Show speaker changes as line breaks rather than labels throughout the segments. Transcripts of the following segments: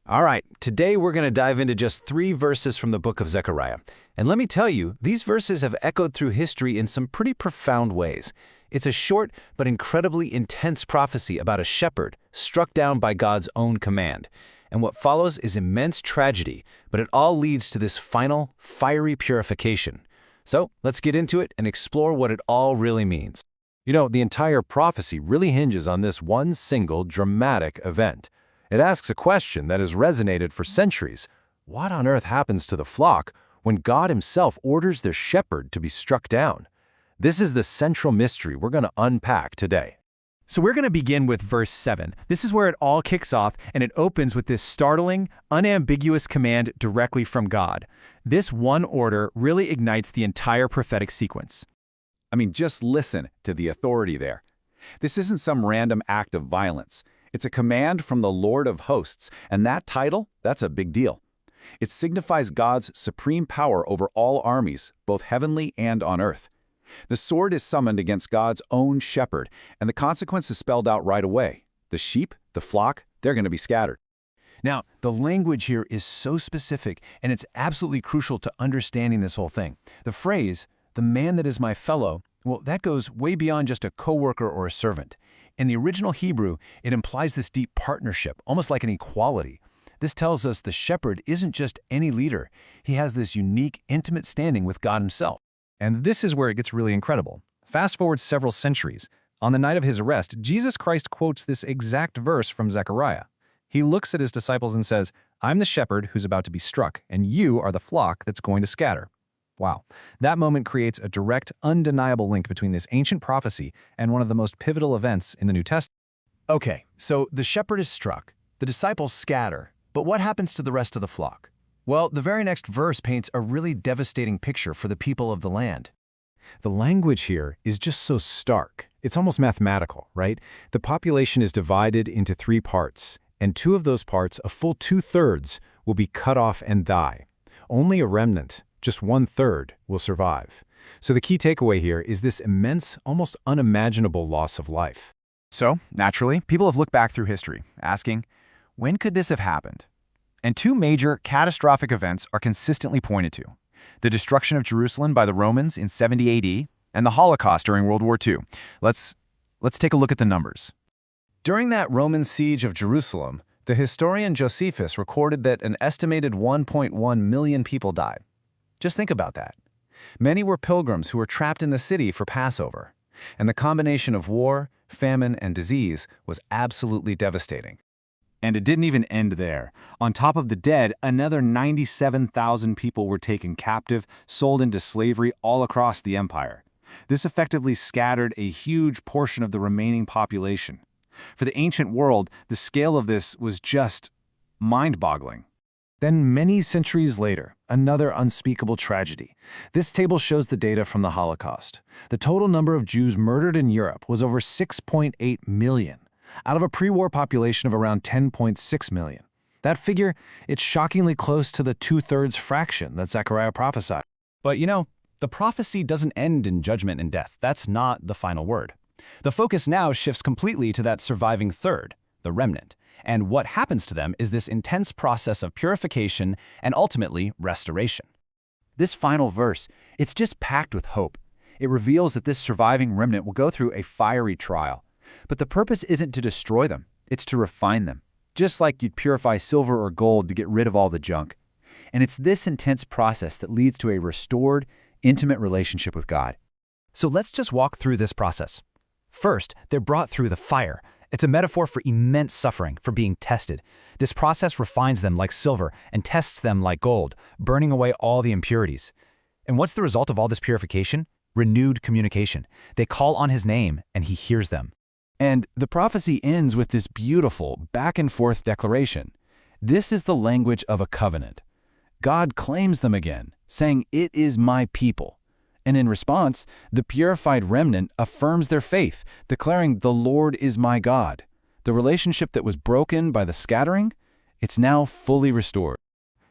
All right, today we're going to dive into just 3 verses from the book of Zechariah. And let me tell you, these verses have echoed through history in some pretty profound ways. It's a short but incredibly intense prophecy about a shepherd struck down by God's own command. And what follows is immense tragedy, but it all leads to this final, fiery purification. So let's get into it and explore what it all really means.
You know, the entire prophecy really hinges on this one single dramatic event. It asks a question that has resonated for centuries. What on earth happens to the flock when God himself orders their shepherd to be struck down? This is the central mystery we're going to unpack today.
So we're going to begin with verse 7. This is where it all kicks off, and it opens with this startling, unambiguous command directly from God. This one order really ignites the entire prophetic sequence.
Just listen to the authority there. This isn't some random act of violence. It's a command from the Lord of hosts, and that title, that's a big deal. It signifies God's supreme power over all armies, both heavenly and on earth. The sword is summoned against God's own shepherd, and the consequence is spelled out right away. The sheep, the flock, they're going to be scattered.
Now, the language here is so specific, and it's absolutely crucial to understanding this whole thing. The phrase, "the man that is my fellow," well, that goes way beyond just a coworker or a servant. In the original Hebrew, it implies this deep partnership, almost like an equality. This tells us the shepherd isn't just any leader. He has this unique, intimate standing with God himself.
And this is where it gets really incredible. Fast forward several centuries. On the night of his arrest, Jesus Christ quotes this exact verse from Zechariah. He looks at his disciples and says, "I'm the shepherd who's about to be struck, and you are the flock that's going to scatter." Wow. That moment creates a direct, undeniable link between this ancient prophecy and one of the most pivotal events in the New Testament.
Okay, so the shepherd is struck. The disciples scatter. But what happens to the rest of the flock? Well, the very next verse paints a really devastating picture for the people of the land.
The language here is just so stark. It's almost mathematical, right? The population is divided into 3 parts, and 2 of those parts, a full 2/3, will be cut off and die. Only a remnant, just 1/3, will survive. So the key takeaway here is this immense, almost unimaginable loss of life.
So, naturally, people have looked back through history, asking, when could this have happened? And 2 major, catastrophic events are consistently pointed to: the destruction of Jerusalem by the Romans in 70 AD and the Holocaust during World War II. Let's take a look at the numbers.
During that Roman siege of Jerusalem, the historian Josephus recorded that an estimated 1.1 million people died. Just think about that. Many were pilgrims who were trapped in the city for Passover, and the combination of war, famine, and disease was absolutely devastating.
And it didn't even end there. On top of the dead, another 97,000 people were taken captive, sold into slavery all across the empire. This effectively scattered a huge portion of the remaining population. For the ancient world, the scale of this was just mind-boggling.
Then many centuries later, another unspeakable tragedy. This table shows the data from the Holocaust. The total number of Jews murdered in Europe was over 6.8 million, out of a pre-war population of around 10.6 million. That figure, it's shockingly close to the 2/3 fraction that Zechariah prophesied.
But the prophecy doesn't end in judgment and death. That's not the final word. The focus now shifts completely to that surviving third, the remnant. And what happens to them is this intense process of purification and ultimately restoration.
This final verse, it's just packed with hope. It reveals that this surviving remnant will go through a fiery trial. But the purpose isn't to destroy them, it's to refine them, just like you'd purify silver or gold to get rid of all the junk. And it's this intense process that leads to a restored, intimate relationship with God.
So let's just walk through this process. First, they're brought through the fire. It's a metaphor for immense suffering, for being tested. This process refines them like silver and tests them like gold, burning away all the impurities. And what's the result of all this purification? Renewed communication. They call on his name, and he hears them.
And the prophecy ends with this beautiful back-and-forth declaration. This is the language of a covenant. God claims them again, saying, "It is my people." And in response, the purified remnant affirms their faith, declaring, "The Lord is my God." The relationship that was broken by the scattering, it's now fully restored.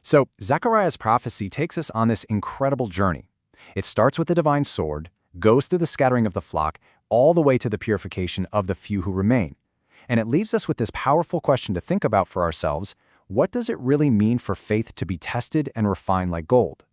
So Zechariah's prophecy takes us on this incredible journey. It starts with the divine sword, goes through the scattering of the flock, all the way to the purification of the few who remain. And it leaves us with this powerful question to think about for ourselves: What does it really mean for faith to be tested and refined like gold?